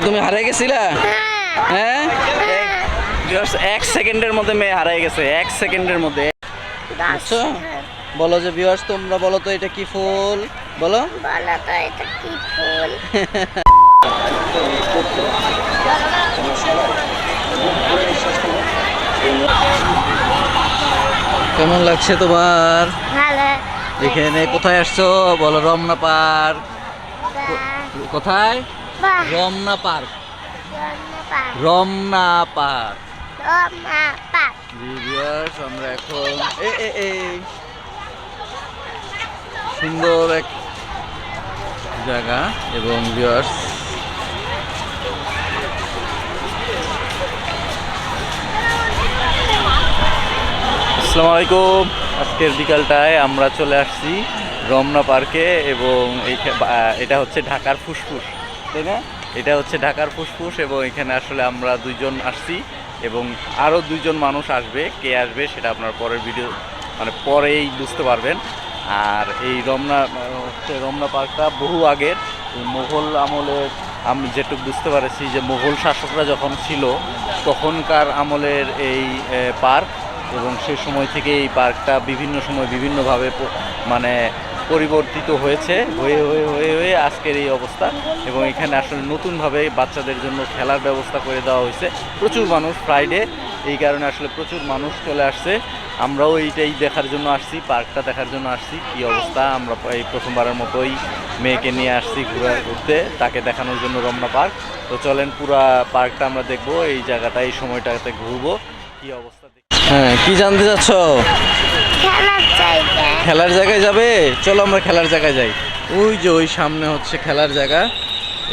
তুমি হারিয়ে গেছিলা? হ্যাঁ, এক সেকেন্ডের মধ্যে মেয়ে হারিয়ে গেছে, এক সেকেন্ডের মধ্যে। বুঝছো? বলো যে ভিউয়ার্স, তোমরা বলো তো এটা কি ফুল? বলো তো এটা কি ফুল? কেমন লাগছে তোমার? ভালো। এখানে কোথায় আসছো বলো? রমনা পার্ক। কোথায়? Ramna park. Ramna park. Viewers, আমরা এখন সুন্দর এক জায়গা এবং ভিউয়ার্স আসসালামু আলাইকুম। আজকের বিকালটায় আমরা চলে আসছি রমনা পার্কে এবং এটা হচ্ছে ঢাকার ফুসফুস, তাই না? এটা হচ্ছে ঢাকার ফুসফুস এবং এখানে আসলে আমরা দুইজন আসছি এবং আরও দুইজন মানুষ আসবে। কে আসবে সেটা আপনার পরের ভিডিও পরেই বুঝতে পারবেন। আর এই রমনা পার্কটা বহু আগের, মুঘল আমলের, আমি যেটুকু বুঝতে পারছি যে মুঘল শাসকরা যখন ছিল তখনকার আমলের এই পার্ক এবং সে সময় থেকে এই পার্কটা বিভিন্ন সময় বিভিন্নভাবে পরিবর্তিত হয়েছে, হয়ে হয়ে হয়ে হয়ে আজকের এই অবস্থা। এবং এখানে আসলে নতুনভাবে বাচ্চাদের জন্য খেলার ব্যবস্থা করে দেওয়া হয়েছে। প্রচুর মানুষ, ফ্রাইডে, এই কারণে আসলে প্রচুর মানুষ চলে আসছে। আমরাও এইটাই দেখার জন্য আসছি, পার্কটা দেখার জন্য আসছি কী অবস্থা। আমরা এই প্রথমবারের মতোই মেয়েকে নিয়ে আসছি ঘুরতে, তাকে দেখানোর জন্য রমনা পার্ক। তো চলেন পুরা পার্কটা আমরা দেখবো, এই জায়গাটা এই সময়টাতে ঘুরবো, কী অবস্থা। হ্যাঁ, কি জানতে চাচ্ছ? খেলার জায়গায় যাবে? চলো আমরা খেলার জায়গায় যাই। ওই যে ওই সামনে হচ্ছে খেলার জায়গা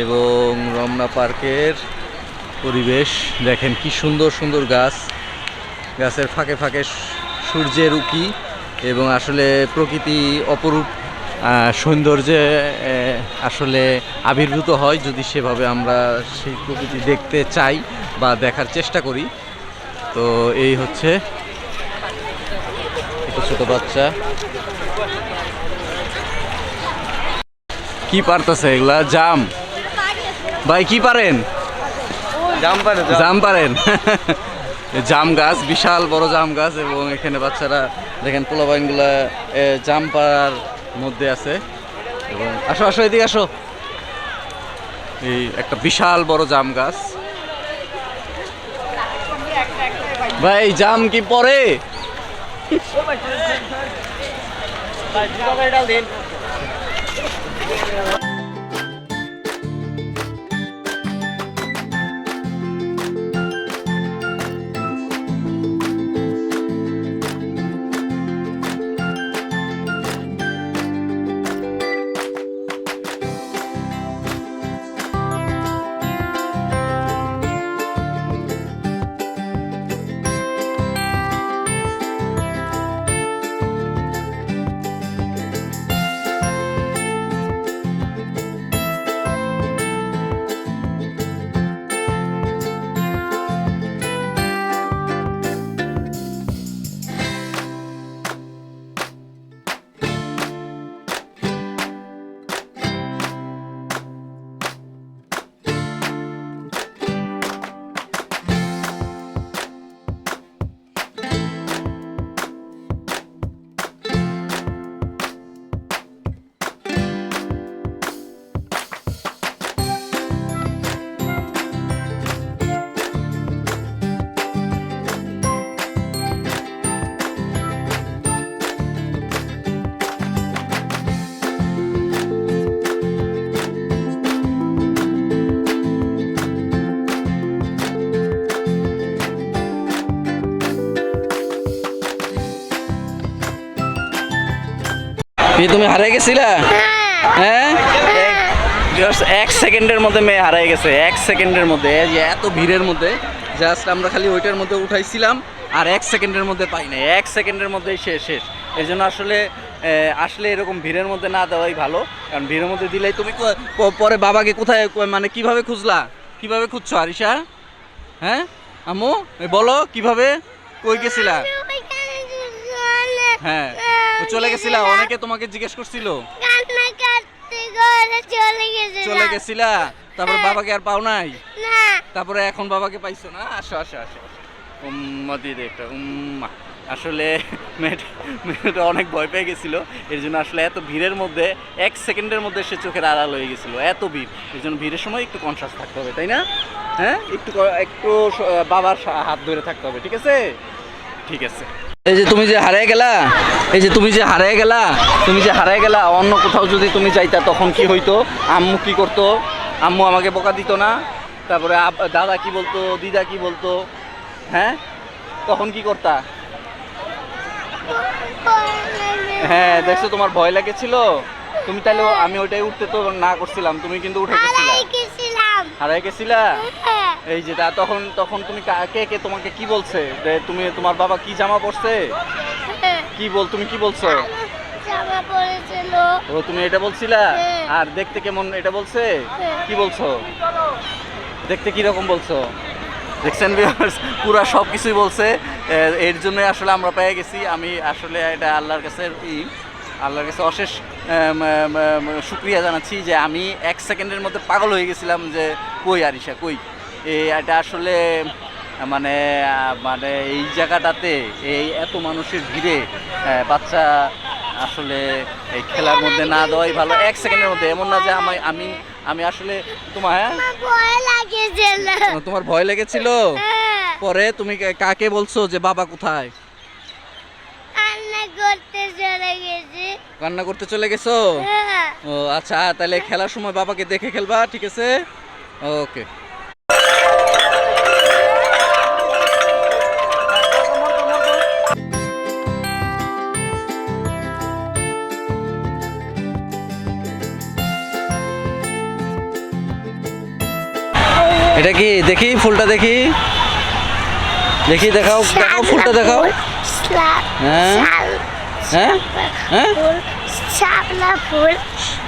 এবং রমনা পার্কের পরিবেশ দেখেন, কি সুন্দর সুন্দর গাছ, গাছের ফাঁকে ফাঁকে সূর্যের উঁকি এবং আসলে প্রকৃতি অপরূপ সৌন্দর্যে আসলে আবির্ভূত হয় যদি সেভাবে আমরা সেই প্রকৃতি দেখতে চাই বা দেখার চেষ্টা করি। তো এই হচ্ছে ছোট ছোট বাচ্চা কি পারতেছে এগুলা? জাম ভাই কি পারেন? জাম পারেন? জাম গাছ, বিশাল বড় জাম গাছ এবং এখানে বাচ্চারা দেখেন পোলাপাইনগুলা জাম পাড়ার মধ্যে আছে। এবং আসো আসো এদিকে আসো, এই একটা বিশাল বড় জাম গাছ। ভাই জাম কি পরে? তুমি হারিয়ে গেছিলা? হ্যাঁ, এক সেকেন্ডের মধ্যে মেয়ে হারিয়ে গেছে, এক সেকেন্ডের মধ্যে। এত ভিড়ের মধ্যে জাস্ট আমরা খালি ওইটার মধ্যে উঠাইছিলাম আর এক সেকেন্ডের মধ্যে পাই নাই, এক সেকেন্ডের মধ্যেই শেষ। এই জন্য আসলে এরকম ভিড়ের মধ্যে না দেওয়াই ভালো, কারণ ভিড়ের মধ্যে দিলেই তুমি পরে বাবাকে কোথায় কিভাবে খুঁজলা? কিভাবে খুঁজছো আরিশা? হ্যাঁ আম্মু বলো, কিভাবে কই গেছিলা? হ্যাঁ চলে গেছিলা, অনেকে তোমাকে জিজ্ঞেস করছিল, চলে গেছিলা। তারপরে বাবাকে আর পাও নাই? না তারপরে এখন বাবাকে পাইছো না? আসো আসো আসো উম্মা দিয়ে দে একটা উম্মা। আসলে মেয়েটা অনেক ভয় পেয়ে গেছিলো, এর জন্য আসলে এত ভিড়ের মধ্যে 1 সেকেন্ডের মধ্যে সে চোখের আড়াল হয়ে গেছিলো, এত ভিড়। এর জন্য ভিড়ের সময় একটু কনসাস থাকতে হবে, তাই না? হ্যাঁ, একটু বাবার হাত ধরে থাকতে হবে, ঠিক আছে? ঠিক আছে। এই যে তুমি যে হারিয়ে গেলা, তুমি যে হারিয়ে গেলা, অন্য কোথাও যদি তুমি যাইতা তখন কি হইতো? আম্মু কি করতো? আম্মু আমাকে বকা দিত না? তারপরে দাদা কি বলতো, দিদা কি বলতো? হ্যাঁ, তখন কি করতা? হ্যাঁ, দেখছো তোমার ভয় লেগেছিল। তুমি তাহলে আমি ওইটাই উঠতে তো না করছিলাম, তুমি কিন্তু উঠে হারাই গেছিলা। এই যে তখন তুমি কে তোমাকে কি বলছে যে তুমি তোমার বাবা কি জামা পরছে? তুমি কি বলছো? ও তুমি এটা বলছিলা? আর দেখতে কেমন এটা বলছে? কি বলছো? দেখতে কি রকম বলছো? দেখছেন ভিউয়ার্স, পুরা সব কিছুই বলছে। এর জন্য আসলে আমরা পেয়ে গেছি। আমি আসলে এটা আল্লাহর কাছে অশেষ শুকরিয়া জানাচ্ছি যে আমি 1 সেকেন্ডের মধ্যে পাগল হয়ে গেছিলাম যে কই আরিশা কই। এটা আসলে মানে এই জায়গাটাতে এই এত মানুষের ভিড়ে বাচ্চা আসলে এই খেলার মধ্যে না দেওয়াই ভালো। 1 সেকেন্ডের মধ্যে, এমন না যে আমি আসলে তোমার ভয় লেগেছিল। পরে তুমি কাকে বলছো যে বাবা কোথায়? কান্না করতে চলে গেছো? ও আচ্ছা, তাহলে খেলার সময় বাবাকে দেখে খেলবা, ঠিক আছে? ওকে। এটা কি দেখি, ফুলটা দেখি, দেখাও ফুলটা দেখাও। হ্যাঁ হ্যাঁ হ্যাঁ,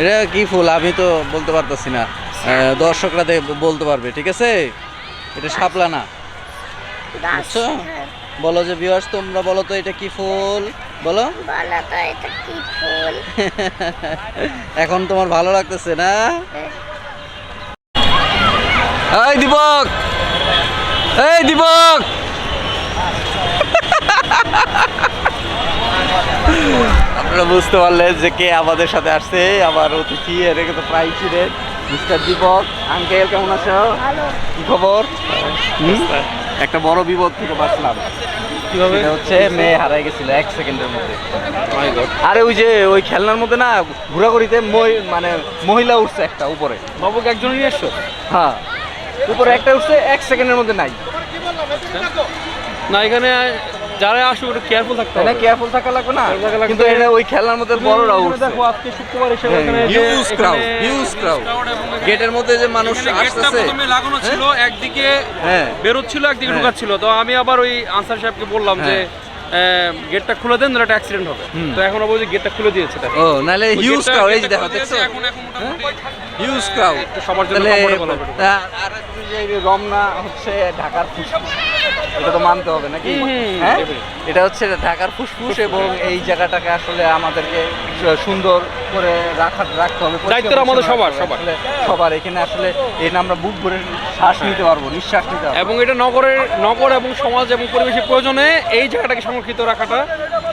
এটা কি ফুল আমি তো বলতে পারতেছি না, দর্শকরা বলতে পারবে, ঠিক আছে? এটা শাপলা না, বুঝছো? বলো যে ভিউয়ার্স, তোমরা বলো তো এটা কি ফুল, বলো। এখন তোমার ভালো লাগতেছে না? এই দীপক, আপনারা বুঝতে পারলেন যে কে আমাদের সাথে আসছে, আমার অতিথি। এর তো প্রায় ছিলেন মিস্টার দীপক। আঙ্কেল কেমন আছো? কি খবর? একটা বড় বিপদ থেকে বাঁচলাম। কিভাবে? হচ্ছে মেয়ে হারাই গেছিল 1 সেকেন্ডের মধ্যে। আরে ওই যে ওই খেলনার মধ্যে না ঘোরাঘুরিতে মহিলা উঠছে একটা উপরে। বাবুকে একজন নিয়ে এসছো? হ্যাঁ, উপরে একটা উঠছে, 1 সেকেন্ডের মধ্যে নাই। না, এখানে যারা আসবে একটু কেয়ারফুল থাকতে হবে। কেয়ারফুল থাকা লাগবে না, কিন্তু এখানে ওই খেলনার মধ্যে বড়রা উঠছে। দেখো আজকে শুক্রবার হিসেবে এখানে হিউজ ক্রাউড গেটের মধ্যে যে মানুষ আসতেছে। প্রথমে লাগানো ছিল, একদিকে বেরোচ্ছিল, একদিকে ঢোকাচ্ছিল। তো আমি আবার ওই আনসার সাহেবকে বললাম যে গেটটা খুলে দেন, একটা অ্যাক্সিডেন্ট হবে। তো এখন অবশ্যই গেটটা খুলে দিয়েছে। ও নালে হিউজ ক্রাউড, এই দেখো, দেখছো হিউজ ক্রাউড সবার জন্য কমফোর্টেবল হবে। আর যে রমনা হচ্ছে ঢাকার ফুসফুস, এটা তো মানতে হবে নাকি? হ্যাঁ, এটা হচ্ছে ঢাকার ফুসফুস, এবং এই জায়গাটাকে আসলে আমাদেরকে সুন্দর করে রাখতে হবে। দায়িত্ব আমাদের সবার। এখানে আসলে আমরা বুক ভরে শ্বাস নিতে পারবো, নিঃশ্বাস নিতে পারবো। এবং এটা নগর এবং সমাজ এবং পরিবেশের প্রয়োজনে এই জায়গাটাকে সংরক্ষিত রাখাটা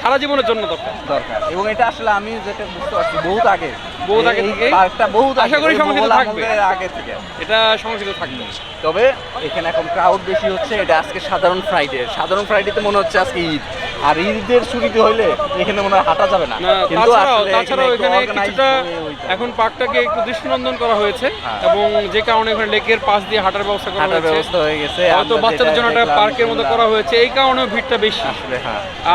সারা জীবনের জন্য দরকার। এবং এটা আসলে আমি যেটা বুঝতে পারছি বহুত আগে থেকে আশা করি সংরক্ষিত থাকবে, আগে থেকে এটা সংরক্ষিত থাকবে। তবে এখানে এখন ক্রাউড বেশি হচ্ছে। এটা আজকে সাধারণ ফ্রাইডেতে মনে হচ্ছে আজকে ঈদ, আর ঈদের ছুটিতে হইলে এখানে মনে হয় হাঁটা যাবে না। কিন্তু তাছাড়াও এখানে কিছুটা এখন পার্কটাকে একটু দৃষ্টিনন্দন করা হয়েছে, এবং যে কারণে এখানে লেকের পাশ দিয়ে হাঁটার ব্যবস্থা হয়ে গেছে। হয়তো বাচ্চাদের জন্য একটা পার্কের মধ্যে করা হয়েছে, এই কারণেও ভিড়টা বেশি।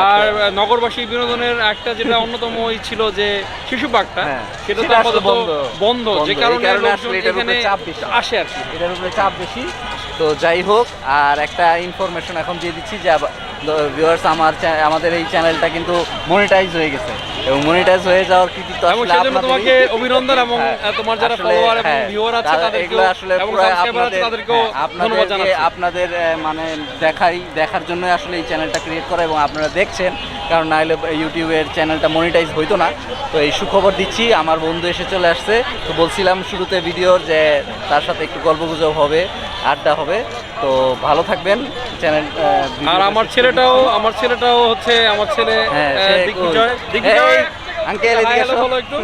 আর নগরবাসী বিনোদনের একটা যেটা অন্যতম ছিল যে শিশু পার্কটা, সেটা তো আপাতত বন্ধ, যে কারণে এখানে আসে আর কি, এটার উপরে চাপ বেশি। তো যাই হোক, আর একটা ইনফরমেশন এখন দিয়ে দিচ্ছি যে ভিউয়ার্স, আমাদের এই চ্যানেলটা কিন্তু মনিটাইজ হয়ে গেছে। এবং মনিটাইজ হয়ে যাওয়ার কৃতিত্ব এবং আসলে সেজন্য তোমাকে আপনাদেরই। অভিনন্দন এবং তোমার যারা আসলে, ফলোয়ার এবং হ্যাঁ, ভিউয়ার আছে তাদেরকেও এগুলো আসলে এবং পুরো সাবস্ক্রাইবার আছে তাদেরকেও ধন্যবাদ জানাচ্ছি। আপনাদের মানে দেখার জন্য আসলে এই চ্যানেলটা ক্রিয়েট করা এবং আপনারা দেখছেন, কারণ নাহলে ইউটিউবের চ্যানেলটা মনিটাইজ হইতো না। তো এই সুখবর দিচ্ছি, আমার বন্ধু এসে চলে আসছে। তো বলছিলাম শুরুতে ভিডিওর যে তার সাথে একটু গল্পগুজব হবে, আড্ডা হবে। তো ভালো থাকবেন চ্যানেল। আর আমার ছেলেটাও হচ্ছে আমার ছেলে দিগ্বিজয় আঙ্কেল Hi, এদিকে hello আসো। বলো একটু।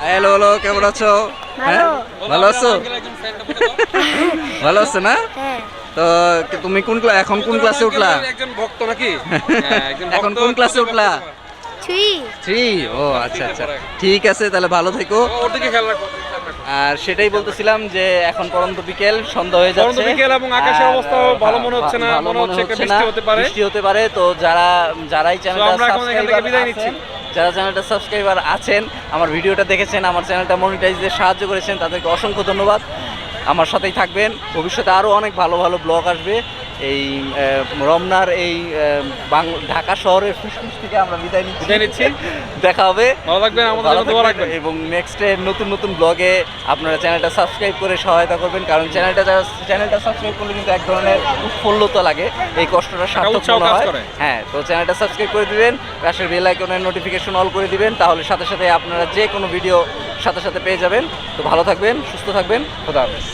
হ্যালো হ্যালো, কেমন আছো? হ্যাঁ ভালো আছো? ভালো আছো না? হ্যাঁ তো তুমি এখন কোন ক্লাসে উঠলা? একজন ভক্ত নাকি? এখন কোন ক্লাসে উঠলা? 3 ও আচ্ছা আচ্ছা, ঠিক আছে, তাহলে ভালো থেকো। ওর দিকে খেয়াল রাখো। আর সেটাই বলতেছিলাম যে এখন পরন্ত বিকেল, সন্ধ্যা হয়ে পরন্ত যাচ্ছে বিকেল এবং আকাশের আর, অবস্থাও ভালো মনে হচ্ছে না, ভালো মনে হচ্ছে একটা হচ্ছে বৃষ্টি না, হতে পারে। বৃষ্টি হতে পারে। তো যারাই চ্যানেলটা আমরা এখন এখান থেকে বিদায় নিচ্ছি। যারা চ্যানেলটা সাবস্ক্রাইবার আছেন, আমার ভিডিওটা দেখেছেন, আমার চ্যানেলটা মনিটাইজে সাহায্য করেছেন, তাদেরকে অসংখ্য ধন্যবাদ। আমার সাথেই থাকবেন, ভবিষ্যতে আরও অনেক ভালো ভালো ব্লগ আসবে। এই রমনার এই ঢাকা শহরের ফুসফুস থেকে আমরা বিদায় নিচ্ছি। দেখা হবে, ভালো লাগবেন, আমাদের জন্য দোয়া রাখবেন। এবং নেক্সটে নতুন নতুন ব্লগে আপনারা চ্যানেলটা সাবস্ক্রাইব করে সহায়তা করবেন, কারণ চ্যানেলটা সাবস্ক্রাইব করলে কিন্তু এক ধরনের উৎফুল্লতা লাগে, এই কষ্টটা সার্থক উৎসাহ মনে কাজ হয়। করে। হ্যাঁ, তো চ্যানেলটা সাবস্ক্রাইব করে দিবেন, পাশের বেল আইকনের নোটিফিকেশন অল করে দিবেন, তাহলে সাথে সাথে আপনারা যে কোনো ভিডিও সাথে সাথে পেয়ে যাবেন। তো ভালো থাকবেন, সুস্থ থাকবেন, খোদা হাফেজ।